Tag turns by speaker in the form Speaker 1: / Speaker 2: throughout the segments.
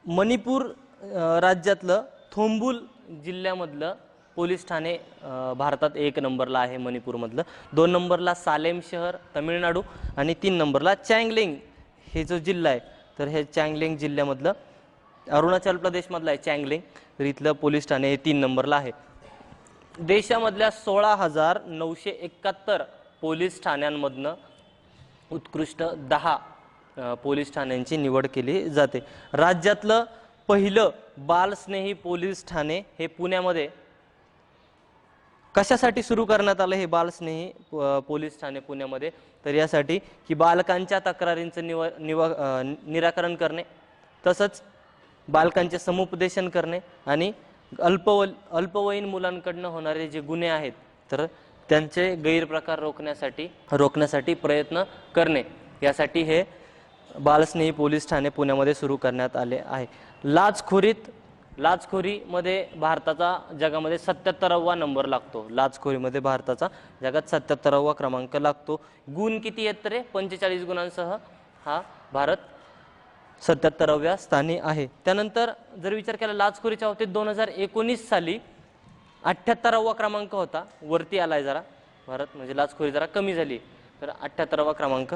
Speaker 1: मणिपूर राज्यातलं थोंबुल जिल्ह्यामधलं पोलीस ठाणे भारतात 1 नंबरला आहे मणिपूरमधलं, 2 नंबरला सालेम शहर तमिळनाडू आणि 3 नंबरला चँगलिंग हे जो जिल्हा आहे तर हे चँगलिंग जिल्ह्यामधलं अरुणाचल प्रदेशमधलं आहे चँगलिंग, तर इथलं पोलीस ठाणे हे 3 नंबरला आहे। देशामधल्या 16,971 पोलीस ठाण्यांमधनं उत्कृष्ट 10 पोलीस ठाण्यांची निवड केली जाते। राज्यातलं पहिलं बालस्नेही पोलीस ठाणे हे पुण्यामध्ये कशासाठी सुरू करण्यात आलं हे बालस्नेही पोलीस ठाणे पुण्यामध्ये, तर यासाठी की बालकांच्या तक्रारींचं निराकरण करणे, तसंच बालकांचे समुपदेशन करणे आणि अल्पवयीन मुलांकडनं होणारे जे गुन्हे आहेत तर त्यांचे गैरप्रकार रोखण्यासाठी प्रयत्न करणे, यासाठी हे बालस्नेही पोलीस ठाणे पुण्यामध्ये सुरू करण्यात आले आहे। लाचखोरीमध्ये भारताचा जगामध्ये 77वा नंबर लागतो। लाचखोरीमध्ये भारताचा जगात 77वा क्रमांक लागतो। गुण किती आहेत तर 45 गुणांसह हा भारत 77व्या स्थानी आहे। त्यानंतर जर विचार केला लाचखोरीच्या बाबतीत 2019 साली 78वा क्रमांक होता, वरती आलाय जरा भारत, म्हणजे लाचखोरी जरा कमी झाली, तर 78वा क्रमांक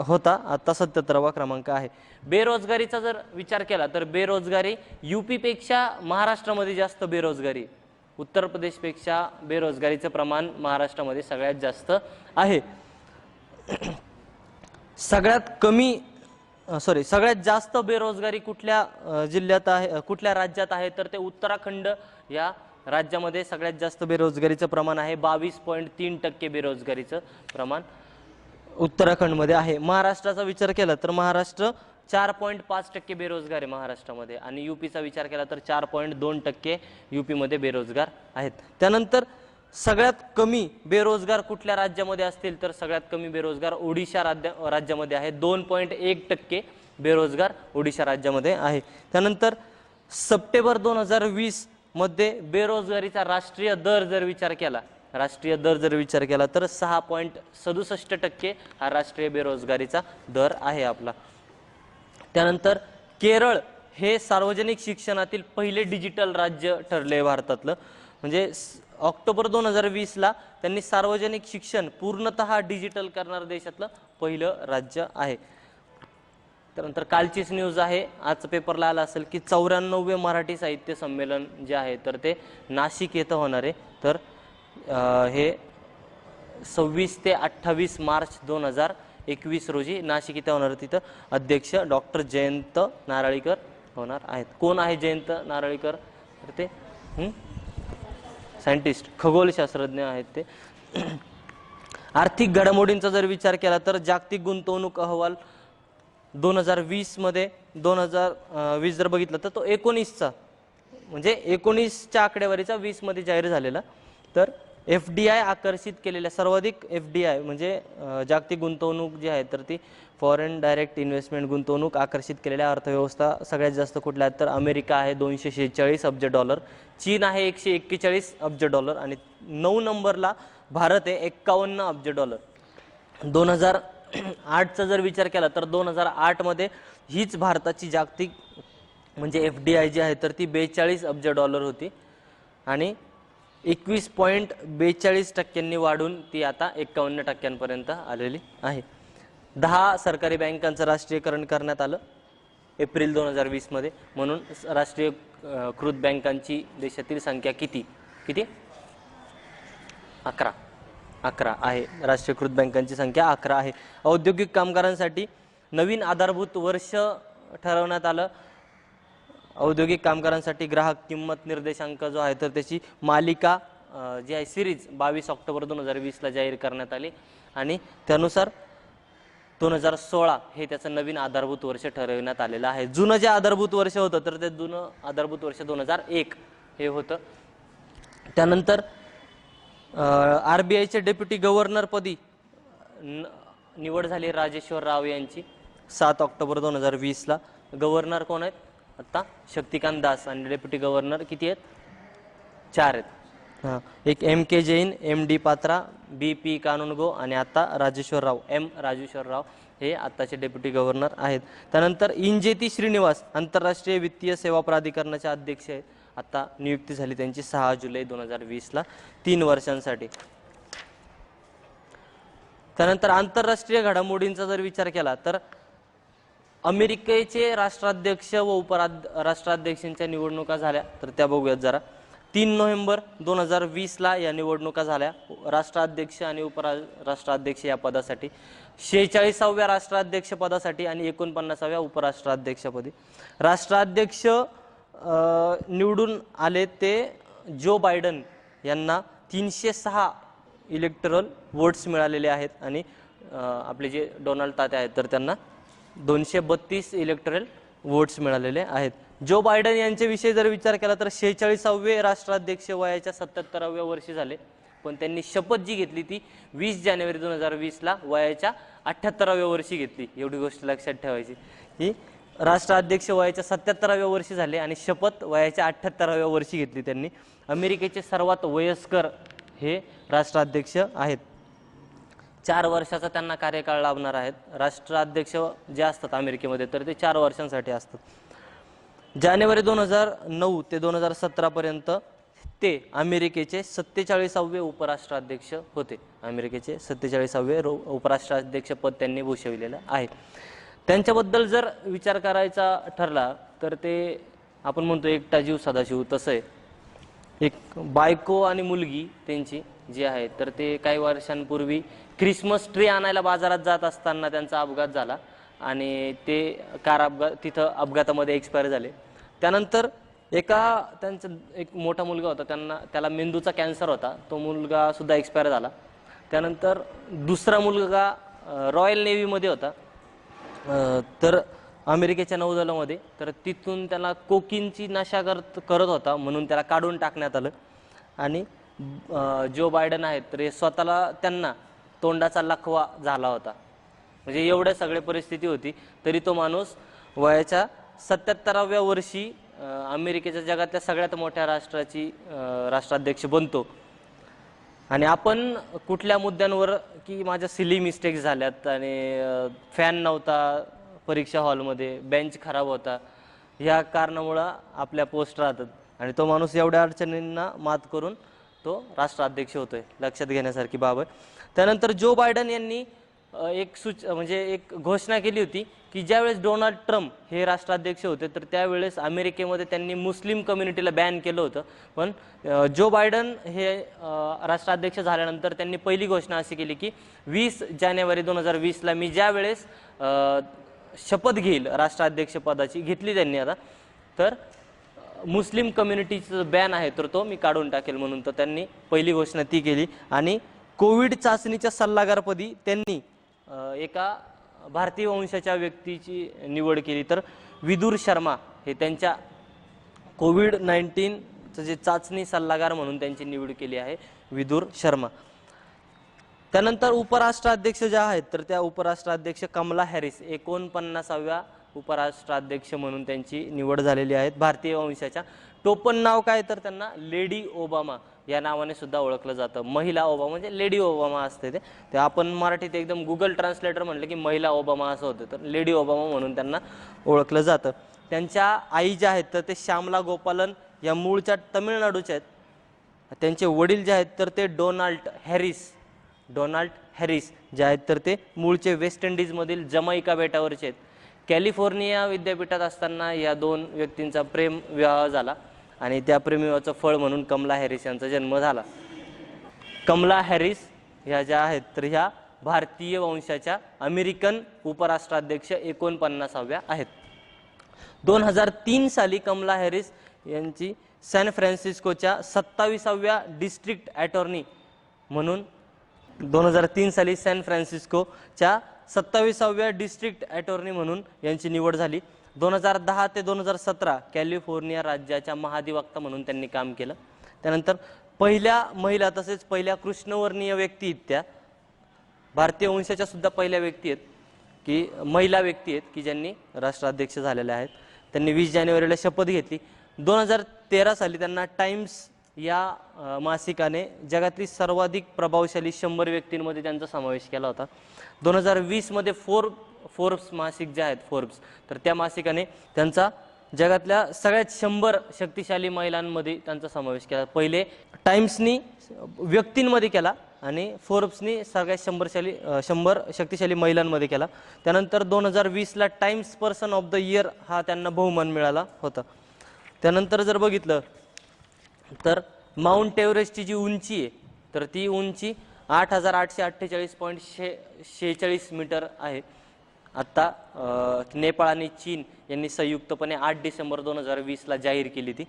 Speaker 1: होता, आता 77वा क्रमांक आहे। बेरोजगारीचा जर विचार केला तर बेरोजगारी यूपी पेक्षा महाराष्ट्रामध्ये जास्त बेरोजगारी, उत्तर प्रदेशपेक्षा बेरोजगारीचं प्रमाण महाराष्ट्रामध्ये सगळ्यात जास्त आहे। सगळ्यात जास्त बेरोजगारी कुठल्या जिल्ह्यात आहे, कुठल्या राज्यात आहे तर ते उत्तराखंड या राज्यामध्ये सगळ्यात जास्त बेरोजगारीचं प्रमाण आहे। 22.3% बेरोजगारीचं प्रमाण उत्तराखंडमध्ये आहे। महाराष्ट्राचा विचार केला तर महाराष्ट्र 4.5% बेरोजगार आहे महाराष्ट्रामध्ये, आणि यूपीचा विचार केला तर 4.2% यूपीमध्ये बेरोजगार आहेत। त्यानंतर सगळ्यात कमी बेरोजगार कुठल्या राज्यामध्ये असतील तर सगळ्यात कमी बेरोजगार ओडिशा राज्यामध्ये आहे, 2.1% बेरोजगार ओडिशा राज्यामध्ये आहे। त्यानंतर सप्टेंबर 2020 मध्ये बेरोजगारीचा राष्ट्रीय दर जर विचार केला तर 6.67% हा राष्ट्रीय बेरोजगारीचा दर आहे आपला। त्यानंतर केरळ हे सार्वजनिक शिक्षणातील पहिले डिजिटल राज्य ठरले भारतातलं, म्हणजे ऑक्टोबर 2020ला त्यांनी सार्वजनिक शिक्षण पूर्णतः डिजिटल करणारं देशातलं पहिलं राज्य आहे। त्यानंतर कालचीच न्यूज आहे, आज पेपरला आला असेल की 94वे मराठी साहित्य संमेलन जे आहे तर ते नाशिक येथे होणार आहे, तर हे 26 ते 28 मार्च 2021 रोजी नाशिक इथे होणार। तिथं अध्यक्ष डॉक्टर जयंत नारळीकर होणार आहेत। कोण आहे जयंत नारळीकर तर ते सायंटिस्ट, खगोलशास्त्रज्ञ आहेत ते। आर्थिक घडामोडींचा जर विचार केला तर जागतिक गुंतवणूक अहवाल 2020 मध्ये 2020 जर बघितलं तर तो 19चा, म्हणजे 19च्या आकडेवारीचा 20 मध्ये जाहीर झालेला, तर FDI आकर्षित केलेल्या सर्वाधिक FDI म्हणजे जागतिक गुंतवणूक जी आहे तर ती फॉरेन डायरेक्ट इन्व्हेस्टमेंट गुंतवणूक आकर्षित केलेल्या अर्थव्यवस्था सगळ्यात जास्त कुठल्या आहेत तर अमेरिका आहे 246 अब्ज डॉलर, चीन आहे 141 अब्ज डॉलर आणि 9 नंबरला भारत आहे 51 अब्ज डॉलर। 2008चा जर विचार केला तर 2008 मध्ये हीच भारताची जागतिक म्हणजे FDI जी आहे तर ती 42 अब्ज डॉलर होती आणि 21.42% वाढून ती आता 51% आलेली आहे। 10 सरकारी बँकांचं राष्ट्रीयकरण करण्यात आलं एप्रिल 2020 मध्ये, म्हणून राष्ट्रीयकृत बँकांची देशातील संख्या किती 11 आहे। राष्ट्रीयकृत बँकांची संख्या 11 आहे। औद्योगिक कामगारांसाठी नवीन आधारभूत वर्ष ठरवण्यात आलं। औद्योगिक कामगारांसाठी ग्राहक किंमत निर्देशांक जो आहे तर त्याची मालिका जी आहे सिरीज 22 ऑक्टोबर 2020ला जाहीर करण्यात आली आणि त्यानुसार 2016 हे त्याचं नवीन आधारभूत वर्ष ठरवण्यात आलेलं आहे। जुनं जे आधारभूत वर्ष होतं तर ते जुनं आधारभूत वर्ष 2001 हे होतं। त्यानंतर RBIचे डेप्युटी गव्हर्नर पदी निवड झाली राजेश्वर राव यांची 7 ऑक्टोबर 2020ला। गव्हर्नर कोण आहेत आता शक्तिकांत दास आणि डेप्युटी गव्हर्नर किती आहेत 4 आहेत। एक MK Jain, MD Patra, BP कानूनगो आणि आता राजेश्वर राव राजेश्वर राव हे आत्ताचे डेप्युटी गव्हर्नर आहेत. त्यानंतर इंजेती श्रीनिवास आंतरराष्ट्रीय वित्तीय सेवा प्राधिकरणाचे अध्यक्ष आहेत. आता नियुक्ती झाली त्यांची 6 जुलै 2020ला 3 वर्षांसाठी. त्यानंतर आंतरराष्ट्रीय घडामोडींचा जर विचार केला तर अमेरिकेचे राष्ट्राध्यक्ष व उपराष्ट्राध्यक्षांच्या निवडणुका झाल्या तर त्या बघूयात जरा. 3 नोव्हेंबर 2020ला या निवडणुका झाल्या राष्ट्राध्यक्ष आणि उपराष्ट्राध्यक्ष या पदासाठी. 46व्या राष्ट्राध्यक्ष पदासाठी आणि 49व्या उपराष्ट्राध्यक्षपदी. राष्ट्राध्यक्ष निवडून आले ते जो बायडन यांना 306 इलेक्टरल वोट्स मिळालेले आहेत आणि आपले जे डोनाल्ड तात्या आहेत तर त्यांना 232 इलेक्टरल वोट्स मिळालेले आहेत. जो बायडन यांच्याविषयी जर विचार केला तर 46वे राष्ट्राध्यक्ष वयाच्या 77व्या वर्षी झाले, पण त्यांनी शपथ जी घेतली ती 20 जानेवारी 2020ला वयाच्या 78व्या वर्षी घेतली. एवढी गोष्ट लक्षात ठेवायची की राष्ट्राध्यक्ष वयाच्या 77व्या वर्षी झाले आणि शपथ वयाच्या 78व्या वर्षी घेतली त्यांनी. अमेरिकेचे सर्वात वयस्कर हे राष्ट्राध्यक्ष आहेत. 4 वर्षाचा त्यांना कार्यकाळ लाभणार आहेत. राष्ट्राध्यक्ष जे असतात अमेरिकेमध्ये तर ते 4 वर्षांसाठी असतात. जानेवारी 2009 ते 2017 पर्यंत ते अमेरिकेचे 47वे उपराष्ट्राध्यक्ष होते. अमेरिकेचे 47वे उपराष्ट्राध्यक्ष पद त्यांनी भूषविलेलं आहे. त्यांच्याबद्दल जर विचार करायचा ठरला तर ते आपण म्हणतो एकटा जीव सदाशिव तसं आहे. एक बायको आणि मुलगी त्यांची जी आहे तर ते काही वर्षांपूर्वी क्रिसमस ट्री आणायला बाजारात जात असताना त्यांचा अपघात झाला आणि ते कार तिथं अपघातामध्ये एक्सपायर झाले. त्यानंतर त्यांचा एक मोठा मुलगा होता, त्याला मेंदूचा कॅन्सर होता, तो मुलगा सुद्धा एक्सपायर झाला. त्यानंतर दुसरा मुलगा रॉयल नेव्हीमध्ये होता तर अमेरिकेच्या नौदलामध्ये, तर तिथून त्याला कोकीनची नशा करत होता म्हणून त्याला काढून टाकण्यात आलं. आणि जो बायडन आहेत तर स्वतःला त्यांना तोंडाचा लकवा झाला होता. म्हणजे एवढ्या सगळ्या परिस्थिती होती तरी तो माणूस वयाच्या 77व्या वर्षी अमेरिकेच्या जगातल्या सगळ्यात मोठ्या राष्ट्राध्यक्ष बनतो. आणि आपण कुठल्या मुद्द्यांवर की माझ्या सिली मिस्टेक्स झाल्यात आणि फॅन नव्हता परीक्षा हॉलमध्ये, बेंच खराब होता, ह्या कारणामुळं आपल्या पोस्ट राहतात आणि तो माणूस एवढ्या अडचणींना मात करून तो राष्ट्राध्यक्ष होतोय. लक्षात घेण्यासारखी बाब आहे. त्यानंतर जो बायडन यांनी एक घोषणा केली होती की ज्यावेळेस डोनाल्ड ट्रम्प हे राष्ट्राध्यक्ष होते तर त्यावेळेस अमेरिकेमध्ये त्यांनी मुस्लिम कम्युनिटीला बॅन केलं होतं. पण जो बायडन हे राष्ट्राध्यक्ष झाल्यानंतर त्यांनी पहिली घोषणा अशी केली की 20 जानेवारी 2020ला मी ज्यावेळेस शपथ घेईल राष्ट्राध्यक्षपदाची, घेतली त्यांनी आता, तर मुस्लिम कम्युनिटीचं बॅन आहे तर तो मी काढून टाकेल म्हणून तर त्यांनी पहिली घोषणा ती केली. आणि कोविड चाचणीच्या सल्लागारपदी त्यांनी एका भारतीय वंशाच्या व्यक्तीची निवड केली. तर विदुर शर्मा हे त्यांच्या कोविड-19चं जे चाचणी सल्लागार म्हणून त्यांची निवड केली आहे, विदुर शर्मा. त्यानंतर उपराष्ट्राध्यक्ष ज्या आहेत तर त्या उपराष्ट्राध्यक्ष कमला हॅरिस 49व्या उपराष्ट्राध्यक्ष म्हणून त्यांची निवड झालेली आहे, भारतीय वंशाच्या. टोपण नाव काय तर त्यांना लेडी ओबामा या नावाने सुद्धा ओळखलं जातं. महिला ओबामा म्हणजे लेडी ओबामा असते ते आपण मराठीत एकदम गुगल ट्रान्सलेटर म्हटलं की महिला ओबामा असं होतं, तर लेडी ओबामा म्हणून त्यांना ओळखलं जातं. त्यांच्या आई ज्या आहेत तर ते श्यामला गोपालन या मूळच्या तमिळनाडूच्या आहेत. त्यांचे वडील जे आहेत तर ते डोनाल्ड हॅरिस जे आहेत तर ते मूळचे वेस्ट इंडिजमधील जमैका बेटावरचे आहेत. कॅलिफोर्निया विद्यापीठात असताना या 2 व्यक्तींचा प्रेम विवाह झाला आणि त्या प्रेमविवाहाचं फळ म्हणून कमला हॅरिस यांचा जन्म झाला. कमला हॅरिस ह्या ज्या आहेत तर ह्या भारतीय वंशाच्या अमेरिकन उपराष्ट्राध्यक्ष 49व्या आहेत. 2003 साली कमला हॅरिस यांची सॅन फ्रान्सिस्कोच्या 27व्या डिस्ट्रिक्ट अटॉर्नी म्हणून 2003 साली सॅन फ्रान्सिस्कोच्या 27व्या डिस्ट्रिक्ट अटॉर्नी म्हणून यांची निवड झाली. 2010 ते 2017 कॅलिफोर्निया राज्याच्या महाधिवक्ता म्हणून त्यांनी काम केलं. त्यानंतर पहिल्या महिला तसेच पहिल्या कृष्णवर्णीय व्यक्ती आहेत, त्या भारतीय वंशाच्या सुद्धा पहिल्या व्यक्ती आहेत की महिला व्यक्ती आहेत की ज्यांनी राष्ट्राध्यक्ष झालेल्या आहेत. त्यांनी 20 जानेवारीला शपथ घेतली. 2013 साली त्यांना टाइम्स या मासिकाने जगातील सर्वाधिक प्रभावशाली 100 व्यक्तींमध्ये त्यांचा समावेश केला होता. 2020 मध्ये फोर्ब्स मासिक जे आहेत फोर्ब्स, तर त्या मासिकाने त्यांचा जगातल्या सगळ्यात 100 शक्तिशाली महिलांमध्ये त्यांचा समावेश केला. पहिले टाइम्सनी व्यक्तींमध्ये केला आणि फोर्ब्सनी सगळ्यात 100 शक्तिशाली महिलांमध्ये केला. त्यानंतर 2020ला Time's person of the year हा त्यांना बहुमान मिळाला होता. त्यानंतर जर बघितलं तर माउंट एव्हरेस्टची जी उंची आहे तर ती उंची 8,848.46 मीटर आहे. आत्ता नेपाळ आणि चीन यांनी संयुक्तपणे 8 डिसेंबर 2020ला जाहीर केली ती.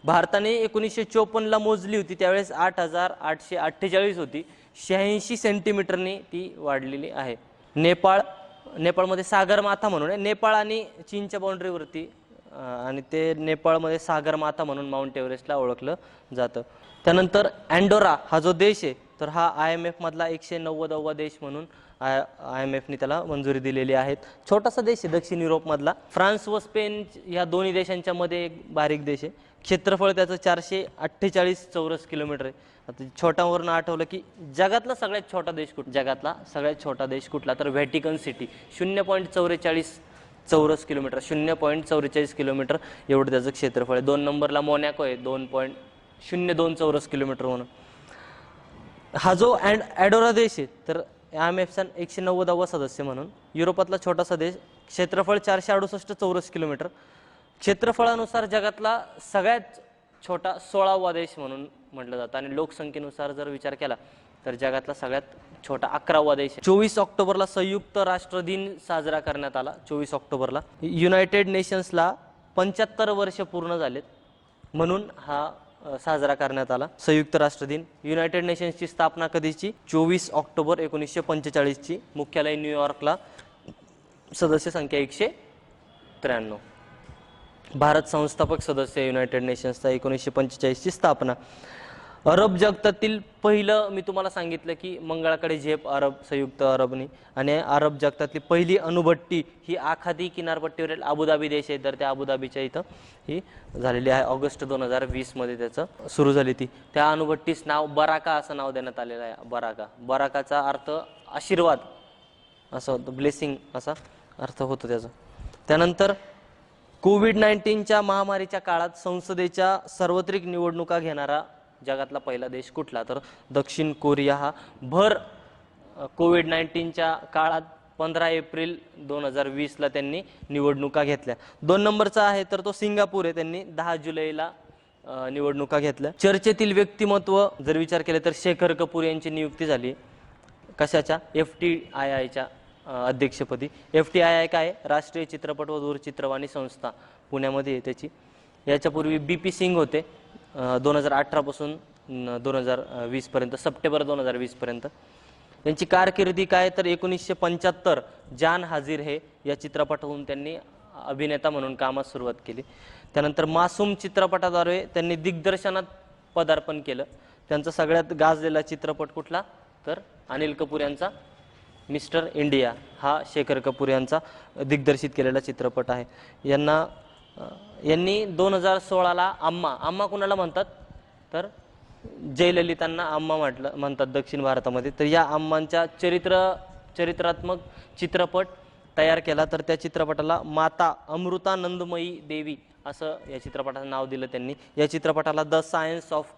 Speaker 1: भारताने 1954ला मोजली होती, त्यावेळेस 8,848 होती. 86 सेंटीमीटरनी ती वाढलेली आहे. नेपाळमध्ये सागरमाथा म्हणून आहे, नेपाळ आणि चीनच्या बाउंड्रीवरती, आणि ते नेपाळमध्ये सागरमाथा म्हणून माउंट एव्हरेस्टला ओळखलं जातं. त्यानंतर अँडोरा हा जो देश आहे तर हा IMF मधला 190वा देश म्हणून IMFने त्याला मंजुरी दिलेली आहे. छोटासा देश आहे दक्षिण युरोपमधला. फ्रान्स व स्पेन या दोन्ही देशांच्या मध्ये एक बारीक देश आहे. क्षेत्रफळ त्याचं 448 चौरस किलोमीटर आहे. आता छोट्यावरून आठवलं की जगातला सगळ्यात छोटा देश कुठला, तर व्हॅटिकन सिटी. 0.44 चौरस किलोमीटर, 0.44 किलोमीटर एवढं त्याचं क्षेत्रफळ आहे. 2 नंबरला मोनॅको आहे 2.02 चौरस किलोमीटर म्हणून. हा जो अँडोरा देश आहे तर IMFचा 190वा सदस्य म्हणून. युरोपातला छोटासा देश, क्षेत्रफळ 468 चौरस किलोमीटर. क्षेत्रफळानुसार जगातला सगळ्यात छोटा 16वा देश म्हणून म्हटलं जातं आणि लोकसंख्येनुसार जर विचार केला तर जगातला सगळ्यात छोटा 11वा देश आहे. 24 ऑक्टोबरला संयुक्त राष्ट्र दिन साजरा करण्यात आला. 24 ऑक्टोबरला युनायटेड नेशन्सला 75 वर्ष पूर्ण झालेत म्हणून हा साजरा करण्यात आला संयुक्त राष्ट्र दिन. युनायटेड नेशन्सची स्थापना कधीची? 24 ऑक्टोबर 1945ची. मुख्यालय न्यूयॉर्कला. सदस्य संख्या 193. भारत संस्थापक सदस्य युनायटेड नेशन्सचा. 1945ची स्थापना. अरब जगतातील पहिलं, मी तुम्हाला सांगितलं की मंगळाकडे झेप संयुक्त अरबनी, आणि अरब जगतातली पहिली अणुभट्टी ही आखाती किनारपट्टीवरील अबुधाबी देश आहे तर त्या अबुधाबीच्या इथं ही झालेली आहे. ऑगस्ट 2020 मध्ये त्याचं सुरू झाली ती. त्या अणुभट्टीस नाव बराका असं नाव देण्यात आलेलं आहे. बराकाचा अर्थ आशीर्वाद असं होतं, ब्लेसिंग असा अर्थ होतो त्याचा. त्यानंतर कोविड-19च्या महामारीच्या काळात संसदेच्या सार्वत्रिक निवडणुका घेणारा जगातला पहिला देश कुठला, तर दक्षिण कोरिया. हा भर कोविड-19च्या काळात 15 एप्रिल 2020ला त्यांनी निवडणुका घेतल्या. 2 नंबरचा आहे तर तो सिंगापूर आहे, त्यांनी 10 जुलैला निवडणुका घेतल्या. चर्चेतील व्यक्तिमत्व जर विचार केला तर शेखर कपूर यांची नियुक्ती झाली. कशाच्या? FTIIच्या अध्यक्षपदी. FTII काय? राष्ट्रीय चित्रपट व दूरचित्रवाणी संस्था, पुण्यामध्ये आहे त्याची. याच्यापूर्वी BP सिंग होते 2018 पासून 2020 पर्यंत, सप्टेंबर 2020 पर्यंत. त्यांची कारकिर्दी काय तर 1975 जान हाजीर है या चित्रपटातून त्यांनी अभिनेता म्हणून कामास सुरुवात केली. त्यानंतर मासूम चित्रपटाद्वारे त्यांनी दिग्दर्शनात पदार्पण केलं. त्यांचा सगळ्यात गाजलेला चित्रपट कुठला, तर अनिल कपूर यांचा मिस्टर इंडिया हा शेखर कपूर यांचा दिग्दर्शित केलेला चित्रपट आहे. यांनी 2016ला अम्मा कुणाला म्हणतात, तर जयललितांना अम्मा म्हणतात दक्षिण भारतामध्ये. तर या अम्मांच्या चरित्रात्मक चित्रपट तयार केला. तर त्या चित्रपटाला माता अमृतानंदमयी देवी असं या चित्रपटाचं नाव दिलं त्यांनी. या चित्रपटाला द सायन्स ऑफ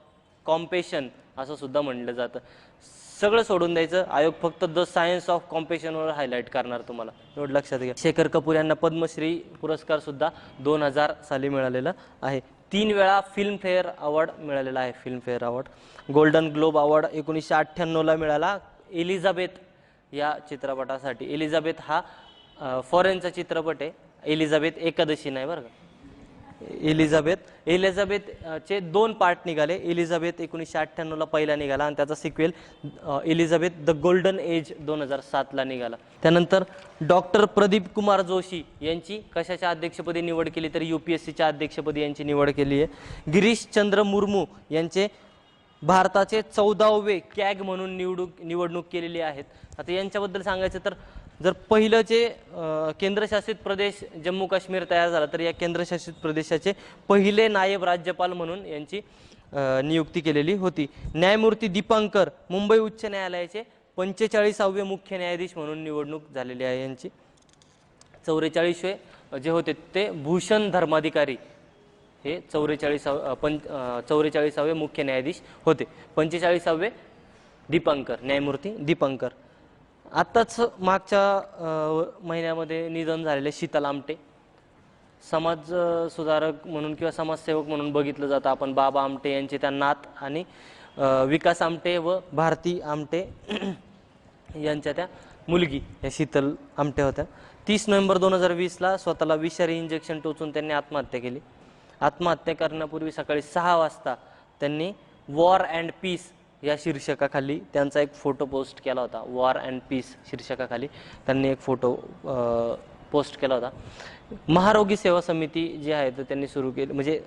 Speaker 1: कॉम्पॅशन असं सुद्धा म्हणलं जातं. सगळं सोडून द्यायचं, आयोग फक्त द सायन्स ऑफ कॉम्पॅशनवर हायलाईट करणार तुम्हाला, एवढं लक्षात घ्या. शेखर कपूर यांना पद्मश्री पुरस्कार सुद्धा 2000 साली मिळालेला आहे. 3 वेळा फिल्मफेअर अवॉर्ड मिळालेला आहे. Filmfare award. Golden Globe award 1998ला मिळाला एलिझाबेथ या चित्रपटासाठी. एलिझाबेथ हा फॉरेनचा चित्रपट आहे. एलिझाबेथ एकादशी नाही बरं का. एलिझाबेथचे 2 पार्ट निघाले. एलिझाबेथ 1998ला पहिला निघाला आणि त्याचा sequel Elizabeth the Golden Age 2007ला निघाला. त्यानंतर डॉक्टर प्रदीप कुमार जोशी यांची कशाच्या अध्यक्षपदी निवड केली, तर UPSCच्या अध्यक्षपदी यांची निवड केली आहे. गिरीश चंद्र मुर्मू यांचे भारताचे 14वे कॅग म्हणून निवडणूक केलेली आहेत. आता यांच्याबद्दल सांगायचं तर जर पहिलं जे केंद्रशासित प्रदेश जम्मू काश्मीर तयार झाला तर या केंद्रशासित प्रदेशाचे पहिले नायब राज्यपाल म्हणून यांची नियुक्ती केलेली होती. न्यायमूर्ती दीपांकर मुंबई उच्च न्यायालयाचे 45वे मुख्य न्यायाधीश म्हणून निवडणूक झालेली आहे यांची. 44वे जे होते ते भूषण धर्माधिकारी हे 44वे मुख्य न्यायाधीश होते. 45वे दीपांकर, न्यायमूर्ती दीपांकर. आत्ताच मागच्या महिन्यामध्ये निधन झालेले शीतल आमटे, समाज सुधारक म्हणून किंवा समाजसेवक म्हणून बघितलं जातं आपण. बाबा आमटे यांचे त्या नात आणि विकास आमटे व भारती आमटे यांच्या त्या मुलगी या शीतल आमटे होत्या. 30 नोव्हेंबर 2020ला स्वतःला विषारी इंजेक्शन टोचून त्यांनी आत्महत्या केली. आत्महत्या करण्यापूर्वी सकाळी 6 वाजता त्यांनी वॉर अँड पीस या शीर्षकाखाली त्यांचा एक फोटो पोस्ट केला होता. वॉर अँड पीस शीर्षकाखाली त्यांनी एक फोटो पोस्ट केला होता. महारोगी सेवा समिती जी आहे तर त्यांनी सुरू केली, म्हणजे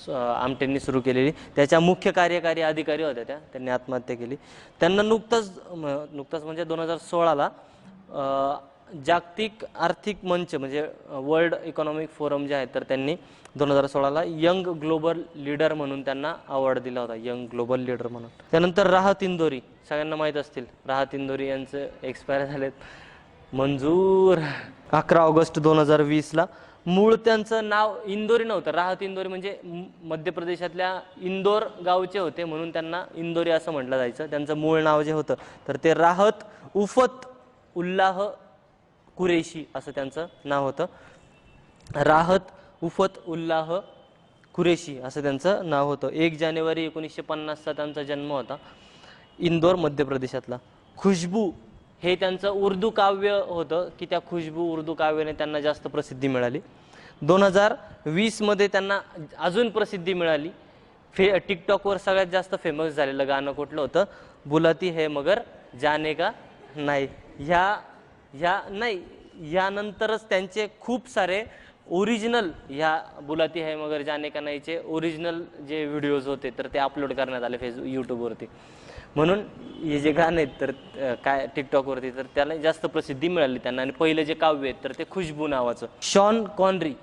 Speaker 1: आमटेंनी सुरू केलेली, त्याच्या मुख्य कार्यकारी अधिकारी होत्या त्या. त्यांनी आत्महत्या केली. त्यांना नुकतंच म्हणजे 2016ला जागतिक आर्थिक मंच म्हणजे वर्ल्ड इकॉनॉमिक फोरम जे आहे तर त्यांनी 2016ला यंग ग्लोबल लीडर म्हणून त्यांना अवॉर्ड दिला होता, यंग ग्लोबल लीडर म्हणून. त्यानंतर राहत इंदोरी, सगळ्यांना माहीत असतील राहत इंदोरी यांचे एक्सपायर झालेत. मंजूर 11 ऑगस्ट 2020ला. मूळ त्यांचं नाव इंदोरी नव्हतं, राहत इंदोरी म्हणजे मध्य प्रदेशातल्या इंदोर गावचे होते म्हणून त्यांना इंदोरी असं म्हटलं जायचं. त्यांचं मूळ नाव जे होतं तर ते राहत उफत उल्लाह कुरेशी असं त्यांचं नाव होतं. राहत उफत उल्लाह कुरेशी असं त्यांचं नाव होतं. 1 जानेवारी 1950चा त्यांचा जन्म होता, इंदोर मध्य प्रदेशातला. खुशबू हे त्यांचं उर्दू काव्य होतं की त्या खुशबू उर्दू काव्याने त्यांना जास्त प्रसिद्धी मिळाली. 2020मध्ये त्यांना अजून प्रसिद्धी मिळाली. टिकटॉकवर सगळ्यात जास्त फेमस झालेलं गाणं कुठलं होतं? बुलाती है मगर जाने का नाही. यानंतरच त्यांचे खूप सारे ओरिजिनल ह्या बुलाती है मगर जाने का नाहीचे ओरिजिनल जे व्हिडिओज होते तर ते अपलोड करण्यात आले यूट्यूबवरती. म्हणून हे जे गाणे आहेत तर काय टिकटॉकवरती तर त्याला जास्त प्रसिद्धी मिळाली त्यांना. आणि पहिलं जे काव्य आहेत तर ते खुशबू नावाचं. शॉन कॉनरी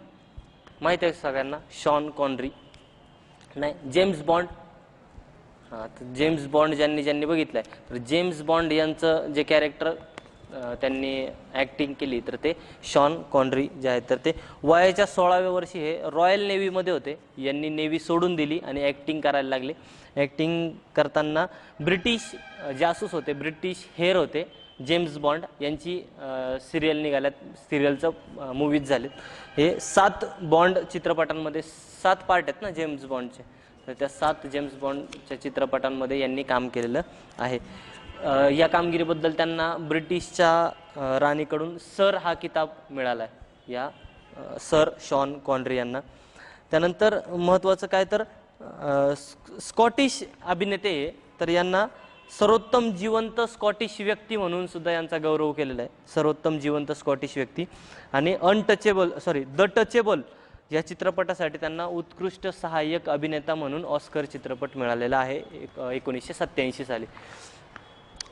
Speaker 1: माहीत आहे सगळ्यांना, शॉन कॉनरी नाही, जेम्स बॉन्ड. हां, तर जेम्स बॉन्ड ज्यांनी बघितलं आहे तर जेम्स बॉन्ड यांचं जे कॅरेक्टर त्यांनी ॲक्टिंग केली तर ते शॉन कॉनरी जे आहेत तर ते वयाच्या 16व्या वर्षी हे रॉयल नेव्हीमध्ये होते. यांनी नेव्ही सोडून दिली आणि ॲक्टिंग करायला लागले. ॲक्टिंग करताना ब्रिटिश जासूस होते, ब्रिटिश हेर होते. जेम्स बॉन्ड यांची सिरियल निघाल्यात, सिरियलचं मूवीज झालेत. हे 7 बॉन्ड चित्रपटांमध्ये 7 पार्ट आहेत ना जेम्स बॉन्डचे, तर त्या 7 जेम्स बॉन्डच्या चित्रपटांमध्ये यांनी काम केलेलं आहे. या कामगिरीबद्दल त्यांना ब्रिटिशच्या राणीकडून सर हा किताब मिळाला आहे, या सर शॉन कॉनरी यांना. त्यानंतर महत्त्वाचं काय तर स्कॉटिश अभिनेते तर यांना सर्वोत्तम जिवंत स्कॉटिश व्यक्ती म्हणून सुद्धा यांचा गौरव केलेला आहे, सर्वोत्तम जिवंत स्कॉटिश व्यक्ती. आणि द टचेबल या चित्रपटासाठी त्यांना उत्कृष्ट सहाय्यक अभिनेता म्हणून ऑस्कर चित्रपट मिळालेला आहे 1987 साली.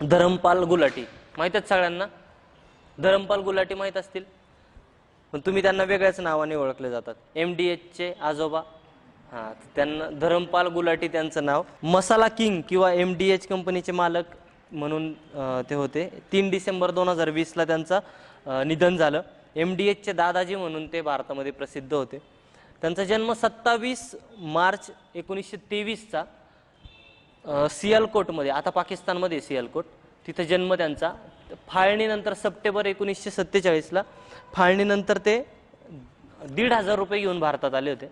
Speaker 1: धरमपाल गुलाटी माहीत आहेत सगळ्यांना, धरमपाल गुलाटी माहीत असतील, पण तुम्ही त्यांना वेगळ्याच नावाने ओळखले जातात. MDHचे आजोबा, हां, त्यांना धरमपाल गुलाटी त्यांचं नाव. मसाला किंग किंवा MDH कंपनीचे मालक म्हणून ते होते. 3 डिसेंबर 2020ला त्यांचं निधन झालं. MDHचे दादाजी म्हणून ते भारतामध्ये प्रसिद्ध होते. त्यांचा जन्म 27 मार्च 1923चा सियालकोटमध्ये, आता पाकिस्तानमध्ये सियालकोट, तिथं जन्म त्यांचा. फाळणीनंतर सप्टेंबर 1947ला फाळणीनंतर ते 1,500 रुपये घेऊन भारतात आले होते.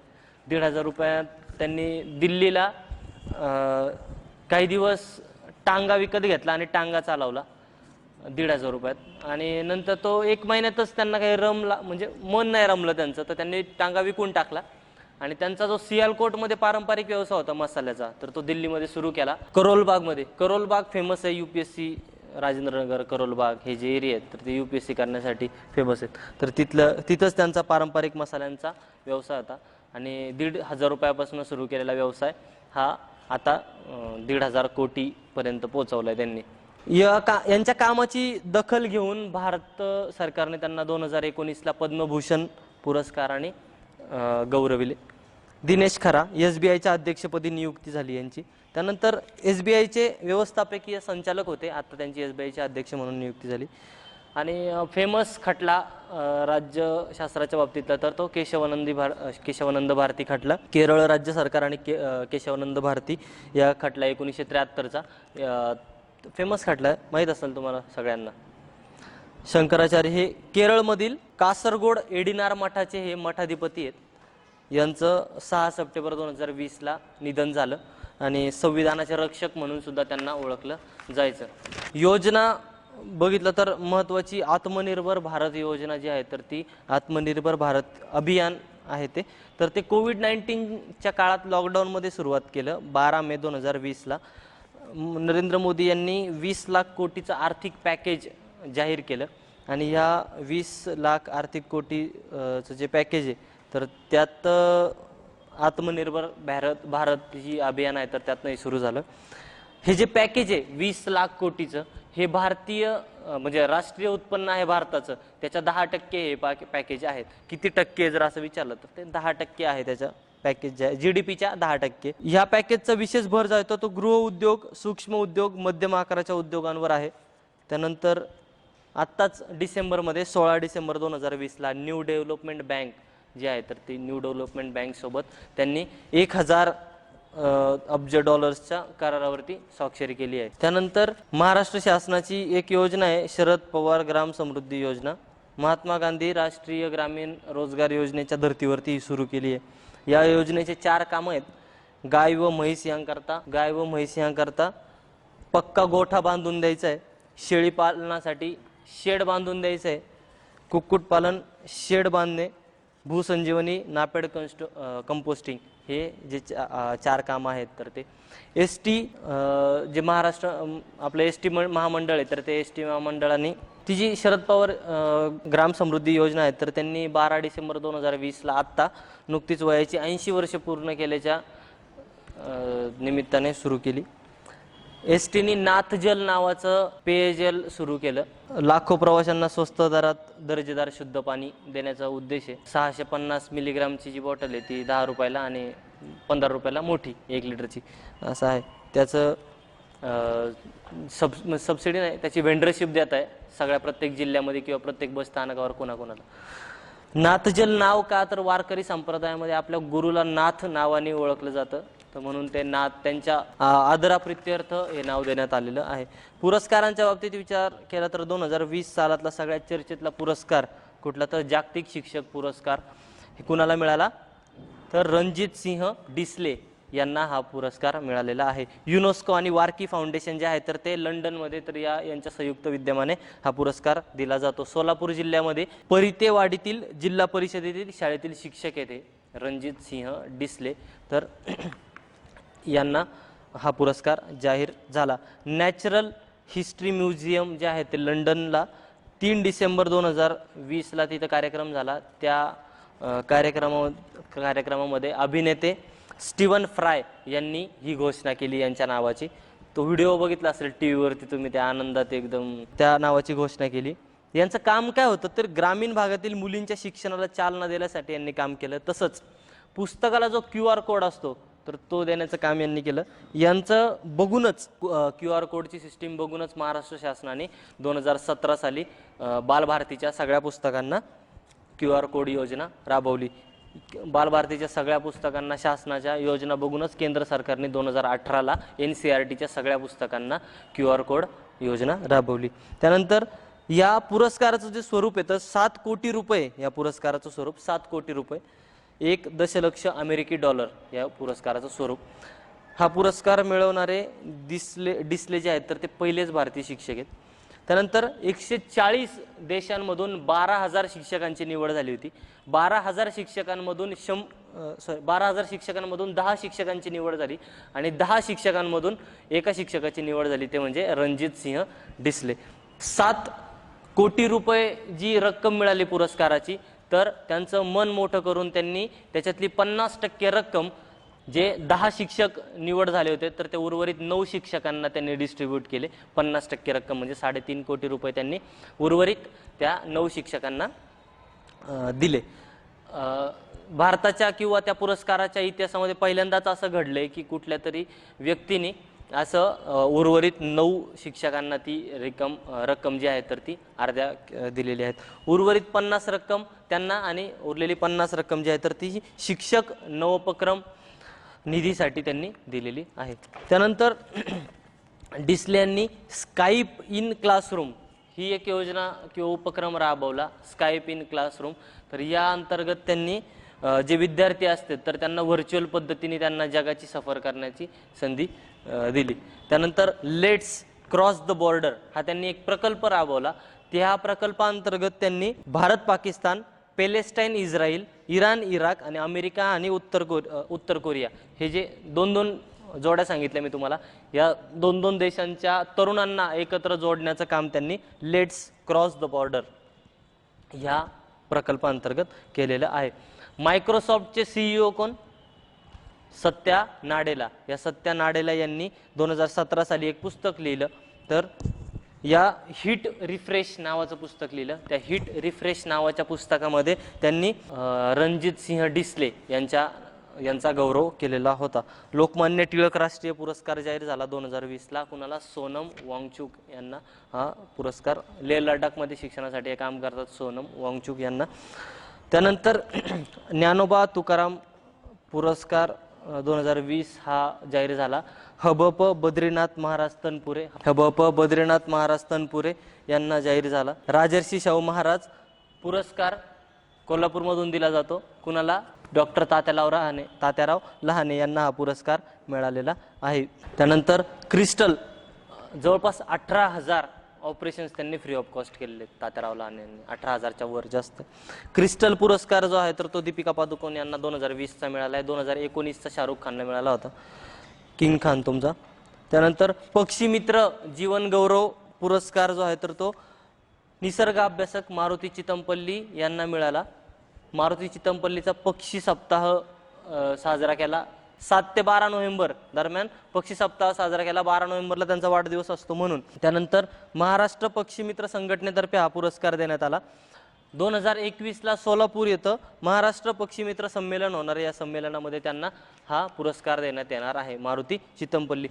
Speaker 1: 1,500 रुपयात त्यांनी दिल्लीला काही दिवस टांगा विकत घेतला आणि टांगा चालवला 1,500 रुपयात. आणि नंतर तो 1 महिन्यातच त्यांना काही रमला, म्हणजे मन नाही रमलं त्यांचं, तर त्यांनी टांगा विकून टाकला. आणि त्यांचा जो सियालकोटमध्ये पारंपरिक व्यवसाय होता मसाल्याचा तर तो दिल्लीमध्ये सुरू केला. करोलबागमध्ये, करोलबाग फेमस आहे UPSC, राजेंद्रनगर, करोलबाग हे जे एरिया आहेत तर ते UPSC करण्यासाठी फेमस आहेत. तर तिथंच त्यांचा पारंपरिक मसाल्यांचा व्यवसाय होता. आणि 1,500 रुपयापासून सुरू केलेला व्यवसाय हा आता 1,500 कोटीपर्यंत पोहोचवला आहे त्यांनी. यांच्या कामाची दखल घेऊन भारत सरकारने त्यांना 2019ला पद्मभूषण पुरस्काराने गौरविले. दिनेश खरा SBIच्या अध्यक्षपदी नियुक्ती झाली यांची. त्यानंतर SBIचे व्यवस्थापकीय संचालक होते, आता त्यांची SBIचे अध्यक्ष म्हणून नियुक्ती झाली. आणि फेमस खटला राज्यशास्त्राच्या बाबतीतला तर तो केशवानंद भारती खटला, केरळ राज्य सरकार आणि केशवानंद भारती या खटला 1973चा फेमस खटला आहे, माहीत असेल तुम्हाला सगळ्यांना. शंकराचार्य हे केरळमधील कासरगोड एडिनार मठाचे हे मठाधिपती आहेत. यांचं 6 सप्टेंबर 2020ला निधन झालं आणि संविधानाचे रक्षक म्हणून सुद्धा त्यांना ओळखलं जायचं. योजना बघितलं तर महत्त्वाची आत्मनिर्भर भारत योजना जी आहे तर ती आत्मनिर्भर भारत अभियान आहे ते. तर ते कोविड-19च्या काळात लॉकडाऊनमध्ये सुरुवात केलं 12 मे 2020ला. नरेंद्र मोदी यांनी 20 लाख कोटीचं आर्थिक पॅकेज जाहीर केलं आणि ह्या 20 लाख आर्थिक कोटीचं जे पॅकेज आहे तर त्यात आत्मनिर्भर भारत ही अभियान आहे तर त्यातनं हे सुरू झालं. हे जे पॅकेज आहे 20 लाख कोटीचं हे भारतीय म्हणजे राष्ट्रीय उत्पन्न आहे भारताचं त्याच्या 10% हे पॅकेज आहेत. किती टक्के जर असं विचारलं तर ते 10% आहे त्याच्या पॅकेज GDPच्या 10%. ह्या पॅकेजचा विशेष भर जो आहे तो गृह उद्योग, सूक्ष्म उद्योग, मध्यम आकाराच्या उद्योगांवर आहे. त्यानंतर आत्ताच डिसेंबरमध्ये 16 डिसेंबर 2020ला न्यू डेव्हलपमेंट बँक जी आहे तर ती न्यू डेव्हलपमेंट बँकसोबत त्यांनी 1000 अब्ज डॉलर्सच्या करारावरती स्वाक्षरी केली आहे. त्यानंतर महाराष्ट्र शासनाची एक योजना आहे शरद पवार ग्राम समृद्धी योजना, महात्मा गांधी राष्ट्रीय ग्रामीण रोजगार योजनेच्या धर्तीवरती ही सुरू केली आहे. या योजनेचे 4 कामं आहेत. गाय व म्हैस यांकरता पक्का गोठा बांधून द्यायचा आहे, शेळी पालनासाठी शेड बांधून द्यायचं आहे, कुक्कुटपालन शेड बांधणे, भूसंजीवनी नापेड कंपोस्टिंग हे जे 4 कामं आहेत तर ते ST जे महाराष्ट्र आपलं ST महामंडळ आहे तर ते ST महामंडळाने ती जी शरद पवार ग्राम समृद्धी योजना आहे तर त्यांनी 12 डिसेंबर 2020ला आत्ता नुकतीच वयाची 80 वर्ष पूर्ण केल्याच्या निमित्ताने सुरू केली. STनी नाथजल नावाचं पेयजल सुरू केलं. लाखो प्रवाशांना स्वस्त दरात दर्जेदार शुद्ध पाणी देण्याचा उद्देश आहे. 650 मिलीग्रामची जी बॉटल आहे ती 10 रुपयाला आणि 15 रुपयाला मोठी 1 लिटरची असं आहे. त्याचं सबसिडी नाही, त्याची वेंडरशिप देत आहे सगळ्या प्रत्येक जिल्ह्यामध्ये किंवा प्रत्येक बस स्थानकावर कोणाकोणाला. नाथजल नाव का तर वारकरी संप्रदायामध्ये आपल्या गुरुला नाथ नावाने ओळखलं जातं तर म्हणून ते नाथ त्यांच्या आदराप्रित्यर्थ हे नाव देण्यात आलेलं आहे. पुरस्कारांच्या बाबतीत विचार केला तर 2020 सालातला सगळ्यात चर्चेतला पुरस्कार कुठला तर जागतिक शिक्षक पुरस्कार हे कुणाला मिळाला तर रणजित सिंह डिसले यांना हा पुरस्कार मिळालेला आहे. युनेस्को आणि वारकी फाउंडेशन जे आहे तर ते लंडनमध्ये तर यांच्या संयुक्त विद्यमाने हा पुरस्कार दिला जातो. सोलापूर जिल्ह्यामध्ये परितेवाडीतील जिल्हा परिषदेतील शाळेतील शिक्षक येते रणजित सिंह डिसले तर यांना हा पुरस्कार जाहीर झाला. नॅचरल हिस्ट्री म्युझियम जे आहे ते लंडनला 3 डिसेंबर 2020ला तिथं कार्यक्रम झाला. त्या कार्यक्रमामध्ये अभिनेते स्टीवन फ्राय यांनी ही घोषणा केली यांच्या नावाची. तो व्हिडिओ बघितला असेल TV वरती तुम्ही, त्या आनंदात एकदम त्या नावाची घोषणा केली. यांचं काम काय होतं तर ग्रामीण भागातील मुलींच्या शिक्षणाला चालना देण्यासाठी यांनी काम केलं. तसंच पुस्तकाला जो QR कोड असतो तर तो देण्याचं काम यांनी केलं. यांचं बघूनच QR कोडची सिस्टीम बघूनच महाराष्ट्र शासनाने 2017 साली बालभारतीच्या सगळ्या पुस्तकांना QR कोड योजना राबवली. बालभारतीच्या सगळ्या पुस्तकांना शासनाच्या योजना बघूनच केंद्र सरकारने 2018ला NCERTच्या सगळ्या पुस्तकांना QR कोड योजना राबवली. त्यानंतर या पुरस्काराचं जे स्वरूप आहे तर 7 कोटी रुपये या पुरस्काराचं स्वरूप 7 कोटी रुपये 1 दशलक्ष अमेरिकी डॉलर या पुरस्काराचं स्वरूप. हा पुरस्कार मिळवणारे डिसले जे आहेत तर ते पहिलेच भारतीय शिक्षक आहेत. त्यानंतर 140 देशांमधून 12,000 शिक्षकांची निवड झाली होती. 12,000 शिक्षकांमधून 10 शिक्षकांची निवड झाली आणि 10 शिक्षकांमधून एका शिक्षकाची निवड झाली ते म्हणजे रणजित सिंह डिसले. 7 कोटी रुपये जी रक्कम मिळाली पुरस्काराची तर त्यांचं मन मोठं करून त्यांनी त्याच्यातली 50% रक्कम जे 10 शिक्षक निवड झाले होते तर ते उर्वरित 9 शिक्षकांना त्यांनी डिस्ट्रीब्यूट केले. 50% रक्कम म्हणजे 3.5 कोटी रुपये त्यांनी उर्वरित त्या 9 शिक्षकांना दिले. भारताच्या किंवा त्या पुरस्काराच्या इतिहासामध्ये पहिल्यांदाच असं घडलंय की कुठल्या तरी व्यक्तीने असं उर्वरित 9 शिक्षकांना ती रक्कम जी आहे तर ती अर्ध्या दिलेली आहेत. उर्वरित 50 रक्कम त्यांना आणि उरलेली 50 रक्कम जी आहे तर ती शिक्षक नवोपक्रम निधीसाठी त्यांनी दिलेली आहे. त्यानंतर डिसले यांनी स्काईप इन क्लासरूम ही एक योजना किंवा उपक्रम राबवला, स्काईप इन क्लासरूम. तर या अंतर्गत त्यांनी जे विद्यार्थी असतात तर त्यांना व्हर्च्युअल पद्धतीने त्यांना जगाची सफर करण्याची संधी दिली. त्यानंतर लेट्स क्रॉस द बॉर्डर हा त्यांनी एक प्रकल्प राबवला. त्या प्रकल्पाअंतर्गत त्यांनी Bharat, Pakistan, Palestine, Israel, Iran, Iraq आणि अमेरिका आणि उत्तर कोरिया हे जे 2-2 जोड्या सांगितल्या मी तुम्हाला, या 2-2 देशांच्या तरुणांना एकत्र जोडण्याचं काम त्यांनी लेट्स क्रॉस द बॉर्डर ह्या प्रकल्पाअंतर्गत केलेलं आहे. मायक्रोसॉफ्टचे CEO कोण? सत्या नाडेला. या सत्या नाडेला यांनी 2017 साली एक पुस्तक लिहिलं. तर या हिट रिफ्रेश नावाचं पुस्तक लिहिलं. त्या हिट रिफ्रेश नावाच्या पुस्तकामध्ये त्यांनी रणजित सिंह डिसले यांचा गौरव केलेला होता. लोकमान्य टिळक राष्ट्रीय पुरस्कार जाहीर झाला 2020ला. कुणाला? सोनम वांगचुक यांना हा पुरस्कार. लेह लडाखमध्ये शिक्षणासाठी काम करतात सोनम वांगचुक यांना. त्यानंतर ज्ञानोबा तुकाराम पुरस्कार 2020 हा जाहीर झाला. हबप बद्रीनाथ महाराज तनपुरे यांना जाहीर झाला. राजर्षी शाहू महाराज पुरस्कार कोल्हापूरमधून दिला जातो. कुणाला? डॉक्टर तात्याराव लहाने यांना हा पुरस्कार मिळालेला आहे. त्यानंतर क्रिस्टल जवळपास 18,000 ऑपरेशन्स त्यांनी फ्री ऑफ कॉस्ट केलेले तात्याराव लहाने यांनी. 18,000च्या वर जास्त. क्रिस्टल पुरस्कार जो आहे तर तो दीपिका पादुकोण यांना 2020चा मिळाला आहे. 2019चा शाहरुख खानला मिळाला होता, किंग खान तुमचा. त्यानंतर पक्षीमित्र जीवन गौरव पुरस्कार जो आहे तर तो निसर्ग अभ्यासक मारुती चितमपल्ली यांना मिळाला. मारुती चितमपल्लीचा पक्षी सप्ताह साजरा केला 7 ते 12 नोव्हेंबर दरम्यान. पक्षी सप्ताह साजरा केला. 12 नोव्हेंबरला त्यांचा वाढदिवस असतो म्हणून. त्यानंतर महाराष्ट्र पक्षीमित्र संघटनेतर्फे हा पुरस्कार देण्यात आला. 2021ला सोलापूर येथे महाराष्ट्र पक्षीमित्र संमेलन होणार. या संमेलनामध्ये त्यांना हा पुरस्कार देण्यात येणार आहे. मारुती चितमपल्ली.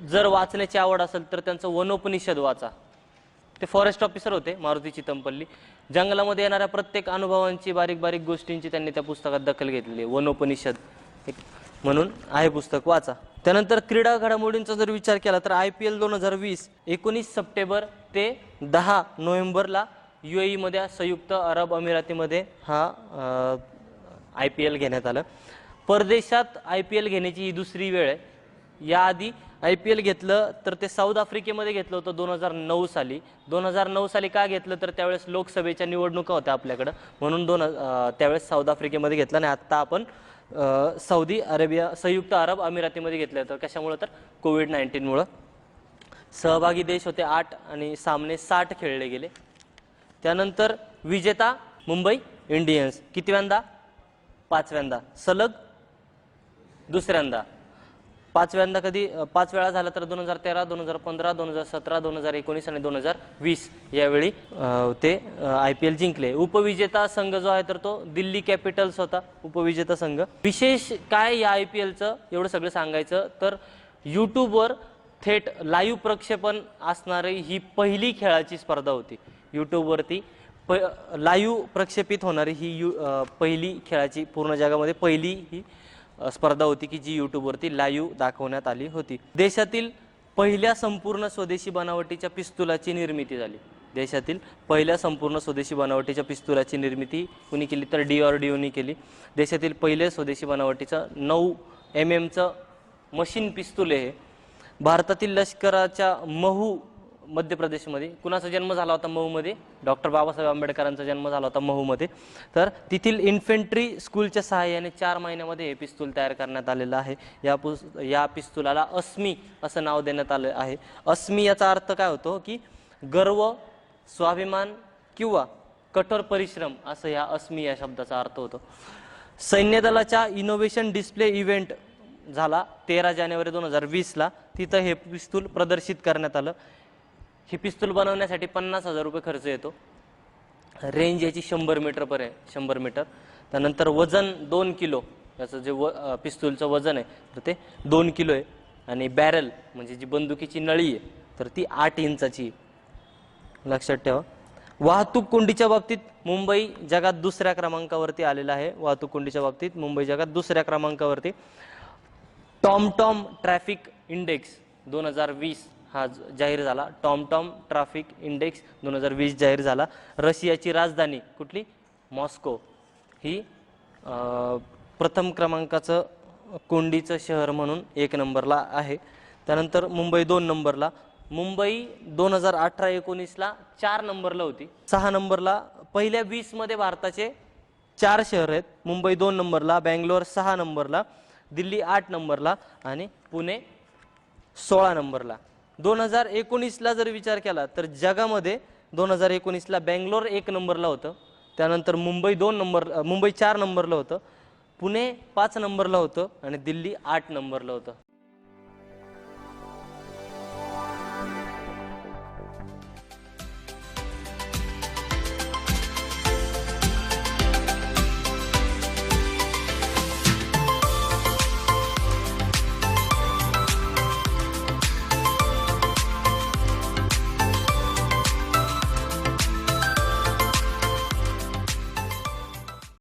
Speaker 1: जर वाचण्याची आवड असेल तर त्यांचं वनोपनिषद वाचा. ते फॉरेस्ट ऑफिसर होते मारुती चितमपल्ली. जंगलामध्ये येणाऱ्या प्रत्येक अनुभवांची, बारीक बारीक गोष्टींची त्यांनी त्या पुस्तकात दखल घेतलेली. वनोपनिषद म्हणून आहे पुस्तक, वाचा. त्यानंतर क्रीडा घडामोडींचा जर विचार केला तर IPL 2020 19 सप्टेंबर ते 10 नोव्हेंबरला UAE मध्ये, संयुक्त अरब अमिरातीमध्ये हा IPL घेण्यात आलं. परदेशात IPL घेण्याची ही दुसरी वेळ आहे. याआधी IPL घेतलं तर ते साऊथ आफ्रिकेमध्ये घेतलं होतं 2009 साली. 2009 साली का घेतलं तर त्यावेळेस लोकसभेच्या निवडणुका होत्या आपल्याकडं, म्हणून त्यावेळेस साऊथ आफ्रिकेमध्ये घेतलं. आणि आत्ता आपण संयुक्त अरब अमिरातीमध्ये घेतलं होतं. कशामुळं? तर कोविड-19मुळं. सहभागी देश होते 8 आणि सामने 60 खेळले गेले. त्यानंतर विजेता मुंबई इंडियन्स. कितव्यांदा? 5व्यांदा. सलग दुसऱ्यांदा. 5व्यांदा कधी? 5 वेळा झाला तर 2013, 2015, 2017, 2019 आणि 2020 यावेळी ते IPL जिंकले. उपविजेता संघ जो आहे तर तो दिल्ली कॅपिटल्स होता, उपविजेता संघ. विशेष काय या IPLचं एवढं सगळं सांगायचं तर यूट्यूबवर थेट लाईव्ह प्रक्षेपण असणारी ही पहिली खेळाची स्पर्धा होती. यूट्यूबवरती लाईव्ह प्रक्षेपित होणारी ही पहिली खेळाची, पूर्ण जगामध्ये पहिली ही स्पर्धा होती की जी यूट्यूबवरती लाईव्ह दाखवण्यात आली होती. देशातील पहिल्या संपूर्ण स्वदेशी बनावटीच्या पिस्तुलाची निर्मिती झाली. देशातील पहिल्या संपूर्ण स्वदेशी बनावटीच्या पिस्तुलाची निर्मिती कुणी केली तर DRDOनी केली. देशातील पहिले स्वदेशी बनावटीचं 9 mm मशीन पिस्तूल हे. भारतातील लष्कराच्या महू मध्य प्रदेशमध्ये कुणाचा जन्म झाला होता महूमध्ये? डॉक्टर बाबासाहेब आंबेडकरांचा जन्म झाला होता महूमध्ये. तर तेथील इन्फेंट्री स्कूलच्या सहाय्याने 4 महिन्यामध्ये हे पिस्तूल तयार करण्यात आलेलं आहे. या पिस्तुलाला अस्मी असं नाव देण्यात आलं आहे. अस्मी याचा अर्थ काय होतो की गर्व, स्वाभिमान किंवा कठोर परिश्रम असं या अस्मी या शब्दाचा अर्थ होतो. सैन्य दलाच्या इनोव्हेशन डिस्प्ले इव्हेंट झाला 13 जानेवारी 2020ला. तिथं हे पिस्तूल प्रदर्शित करण्यात आलं. ही पिस्तूल बनवण्यासाठी 50,000 रुपये खर्च येतो. रेंज याची 100 मीटरपर्यंत, 100 मीटर. त्यानंतर वजन 2 किलो. याचं जे पिस्तूलचं वजन आहे तर ते 2 किलो आहे. आणि बॅरल म्हणजे जी बंदुकीची नळी आहे तर ती 8 इंचाची. लक्षात ठेवा. वाहतूक कोंडीच्या बाबतीत मुंबई जगात दुसऱ्या क्रमांकावरती आलेला आहे. वाहतूक कोंडीच्या बाबतीत मुंबई जगात दुसऱ्या क्रमांकावरती. टॉमटॉम ट्रॅफिक इंडेक्स 2020 हा जाहीर झाला. टॉमटॉम ट्रॅफिक इंडेक्स 2020 जाहीर झाला. रशियाची राजधानी कुठली? मॉस्को ही प्रथम क्रमांकाचं कोंडीचं शहर म्हणून 1 नंबरला आहे. त्यानंतर मुंबई 2 नंबरला. मुंबई 2018-19ला 4 नंबरला होती. 6 नंबरला. पहिल्या 20 मध्ये भारताचे 4 शहर आहेत. मुंबई 2 नंबरला, बँगलोर 6 नंबरला, दिल्ली 8 नंबरला आणि पुणे 16 नंबरला. 2019ला जर विचार केला तर जगामध्ये 2019ला बँगलोर 1 नंबरला होतं. त्यानंतर मुंबई 4 नंबरला होतं, पुणे 5 नंबरला होतं आणि दिल्ली 8 नंबरला होतं.